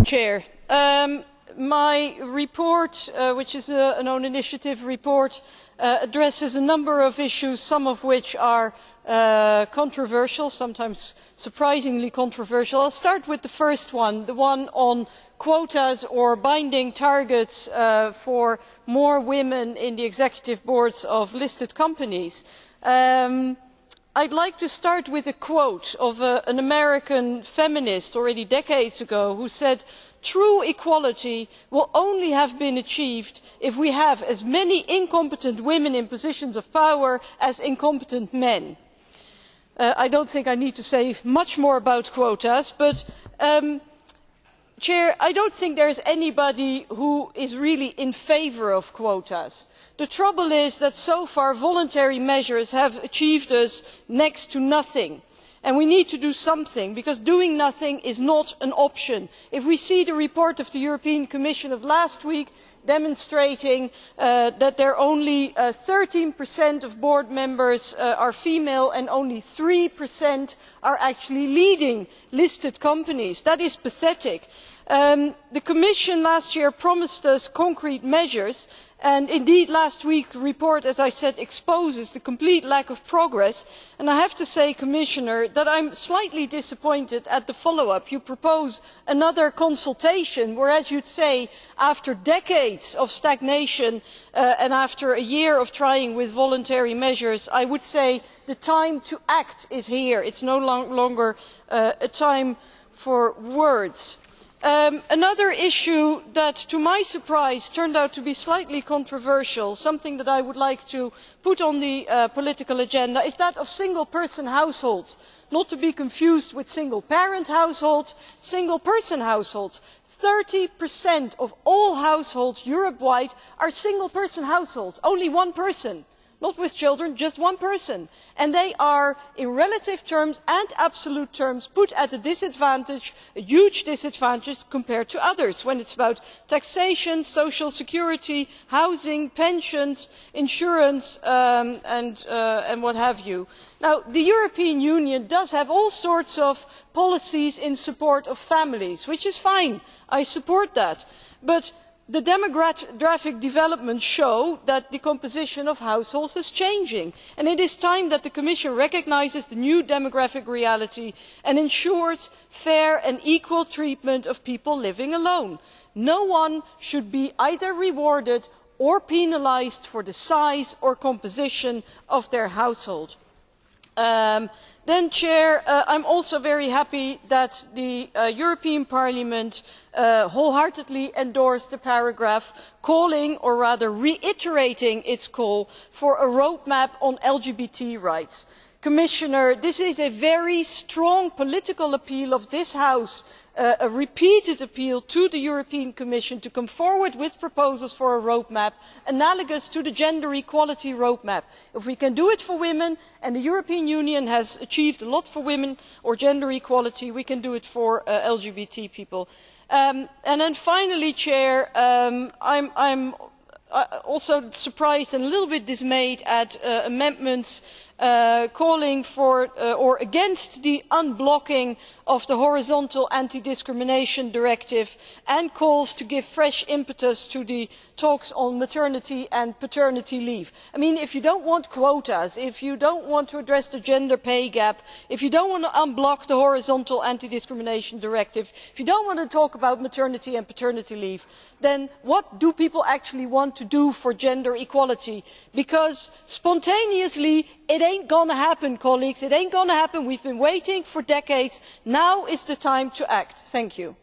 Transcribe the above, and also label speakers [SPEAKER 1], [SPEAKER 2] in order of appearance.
[SPEAKER 1] Chair. My report, which is an own initiative report, addresses a number of issues, some of which are controversial, sometimes surprisingly controversial. I will start with the first one, the one on quotas or binding targets for more women in the executive boards of listed companies. I would like to start with a quote of an American feminist already decades ago who said, "True equality will only have been achieved if we have as many incompetent women in positions of power as incompetent men." I do not think I need to say much more about quotas, but I do not think there is anybody who is really in favour of quotas. The trouble is that so far voluntary measures have achieved us next to nothing. And we need to do something, because doing nothing is not an option. If we see the report of the European Commission of last week demonstrating that there are only 13% of board members are female and only 3% are actually leading listed companies, that is pathetic. The Commission last year promised us concrete measures, and indeed last week's report, as I said, exposes the complete lack of progress. And I have to say, Commissioner, that I am slightly disappointed at the follow up. You propose another consultation, whereas you would say, after decades of stagnation and after a year of trying with voluntary measures, I would say the time to act is here. It is no longer a time for words. Another issue that, to my surprise, turned out to be slightly controversial, something that I would like to put on the political agenda, is that of single-person households, not to be confused with single-parent households, single-person households. 30% of all households Europe-wide are single-person households, only one person. Not with children, just one person. And they are, in relative terms and absolute terms, put at a disadvantage, a huge disadvantage compared to others, when it is about taxation, social security, housing, pensions, insurance and what have you. Now, the European Union does have all sorts of policies in support of families, which is fine. I support that. But the demographic developments show that the composition of households is changing, and it is time that the Commission recognises the new demographic reality and ensures fair and equal treatment of people living alone. No one should be either rewarded or penalised for the size or composition of their household. I am also very happy that the European Parliament wholeheartedly endorsed the paragraph calling, or rather reiterating its call for a roadmap on LGBT rights. Commissioner, this is a very strong political appeal of this House, a repeated appeal to the European Commission to come forward with proposals for a roadmap analogous to the gender equality roadmap. If we can do it for women, and the European Union has achieved a lot for women or gender equality, we can do it for LGBT people. And then finally, I am also surprised and a little bit dismayed at amendments calling for or against the unblocking of the horizontal anti-discrimination directive, and calls to give fresh impetus to the talks on maternity and paternity leave. I mean, if you do not want quotas, if you do not want to address the gender pay gap, if you do not want to unblock the horizontal anti-discrimination directive, if you do not want to talk about maternity and paternity leave, then what do people actually want to do for gender equality? Because spontaneously it ain't gonna happen, colleagues. It ain't gonna happen. We've been waiting for decades. Now is the time to act. Thank you.